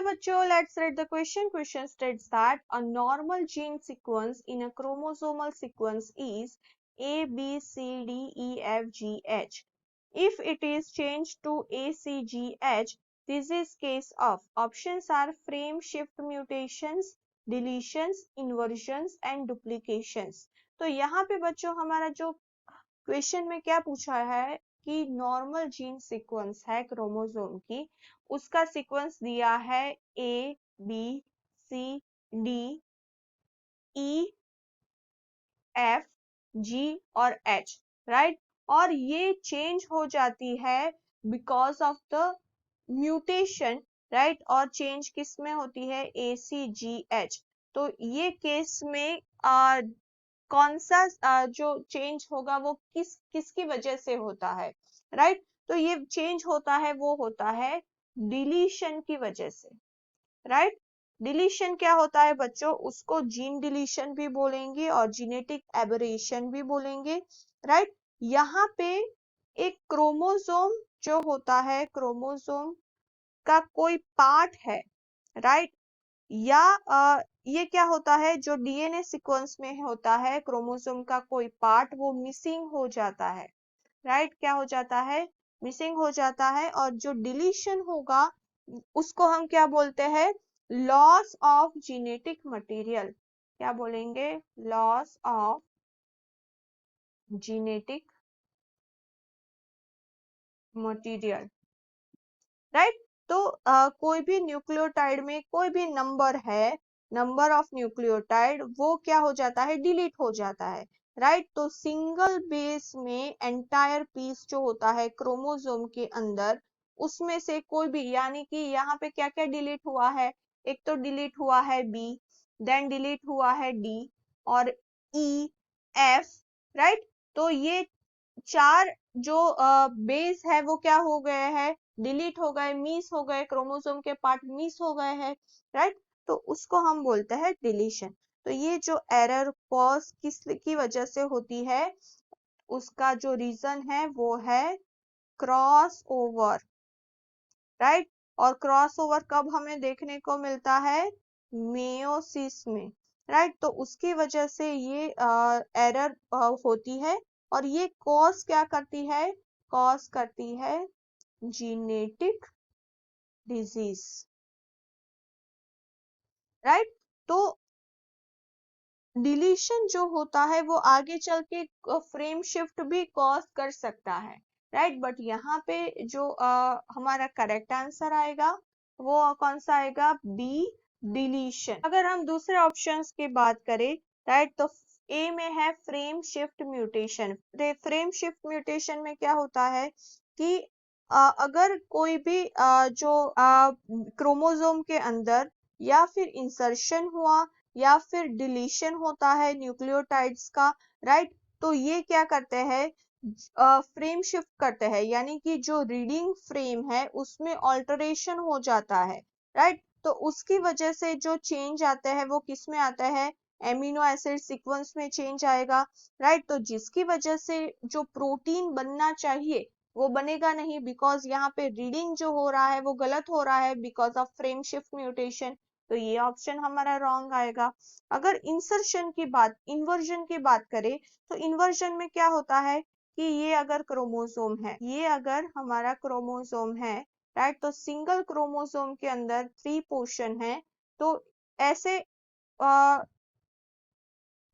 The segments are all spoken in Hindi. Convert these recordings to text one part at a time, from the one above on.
चलो बच्चों, let's read the question. Question states that a normal gene sequence in a chromosomal sequence is A, B, C, D, E, F, G, H. If it is changed to A, C, G, H, this is case of. Options are frame shift mutations, deletions, inversions and duplications. तो यहाँ पे बच्चों हमारा जो क्वेश्चन में क्या पूछा है कि नॉर्मल जीन सीक्वेंस है क्रोमोसोम की, उसका सीक्वेंस दिया है A B C D E F G और एच, राइट। और ये चेंज हो जाती है because of the mutation, right. और चेंज किस में होती है, ए सी जी एच। तो ये केस में कौन सा जो चेंज होगा वो किसकी वजह से होता है, राइट। तो ये चेंज होता है, वो होता है डिलीशन की वजह से, राइट। डिलीशन क्या होता है बच्चों, उसको जीन डिलीशन भी बोलेंगे और जीनेटिक एबरेशन भी बोलेंगे, राइट। यहाँ पे एक क्रोमोसोम जो होता है, क्रोमोसोम का कोई पार्ट है, राइट। या ये क्या होता है, जो डीएनए सीक्वेंस में होता है क्रोमोसोम का कोई पार्ट, वो मिसिंग हो जाता है, राइट। क्या हो जाता है, मिसिंग हो जाता है। और जो डिलीशन होगा उसको हम क्या बोलते हैं, लॉस ऑफ जेनेटिक मटेरियल। क्या बोलेंगे, loss of genetic material, right. तो कोई भी न्यूक्लियोटाइड में कोई भी नंबर है, नंबर ऑफ न्यूक्लियोटाइड, वो क्या हो जाता है, डिलीट हो जाता है, राइट। तो सिंगल बेस में एंटायर पीस जो होता है क्रोमोसोम के अंदर, उसमें से कोई भी, यानी कि यहाँ पे क्या क्या डिलीट हुआ है, एक तो डिलीट हुआ है बी, देन डिलीट हुआ है डी और ई एफ, राइट। तो ये चार जो बेस है वो क्या हो गए हैं, डिलीट हो गए, मिस हो गए, क्रोमोसोम के पार्ट मिस हो गए हैं, राइट। तो उसको हम बोलते हैं डिलीशन। तो ये जो एरर कॉज किसकी वजह से होती है, उसका जो रीजन है वो है क्रॉस ओवर, राइट। और क्रॉस ओवर कब हमें देखने को मिलता है, मेयोसिस में, राइट। तो उसकी वजह से ये एरर होती है। और ये कॉज क्या करती है, कॉज करती है जीनेटिक डिजीज, राइट। तो डिलीशन जो होता है वो आगे चल के फ्रेम शिफ्ट भी कॉज कर सकता है, राइट। बट यहाँ पे जो हमारा करेक्ट आंसर आएगा वो कौन सा आएगा, बी, डिलीशन। अगर हम दूसरे ऑप्शंस की बात करें, राइट, तो ए में है frame shift mutation. Frame shift mutation में क्या होता है कि अगर कोई भी जो क्रोमोसोम के अंदर या फिर इंसर्शन हुआ या फिर डिलीशन होता है न्यूक्लियोटाइड्स का, राइट। तो ये क्या करते हैं, फ्रेम शिफ्ट करते हैं, यानी कि जो रीडिंग फ्रेम है उसमें ऑल्टरेशन हो जाता है, राइट। तो उसकी वजह से जो चेंज आते हैं वो किस में आता है, एमिनो एसिड सीक्वेंस में चेंज आएगा, राइट। तो जिसकी वजह से जो प्रोटीन बनना चाहिए वो बनेगा नहीं, बिकॉज यहाँ पे रीडिंग जो हो रहा है वो गलत हो रहा है because of frame shift mutation. तो ये ऑप्शन हमारा रॉन्ग आएगा। अगर इंसर्शन की बात, इन्वर्जन की बात करें, तो इन्वर्जन में क्या होता है कि ये अगर क्रोमोसोम है, ये अगर हमारा क्रोमोसोम है, राइट, तो सिंगल क्रोमोसोम के अंदर 3 पोर्शन है। तो ऐसे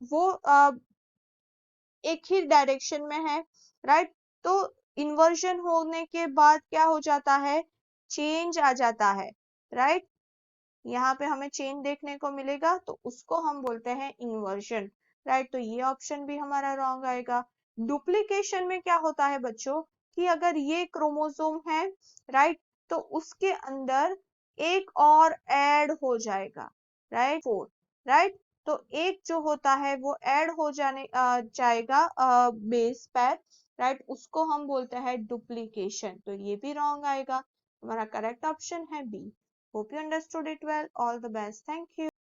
वो एक ही डायरेक्शन में है, राइट। तो इन्वर्जन होने के बाद क्या हो जाता है, चेंज आ जाता है, राइट। यहाँ पे हमें चेंज देखने को मिलेगा तो उसको हम बोलते हैं इन्वर्जन, राइट। तो ये ऑप्शन भी हमारा रॉन्ग आएगा। डुप्लीकेशन में क्या होता है बच्चों कि अगर ये क्रोमोसोम है, राइट, तो उसके अंदर एक और ऐड हो जाएगा, राइट, 4, राइट। तो एक जो होता है वो ऐड हो जाएगा बेस पर, राइट, उसको हम बोलते हैं डुप्लीकेशन। तो ये भी रॉन्ग आएगा। हमारा करेक्ट ऑप्शन है B. Hope you understood it well. All the best. Thank you.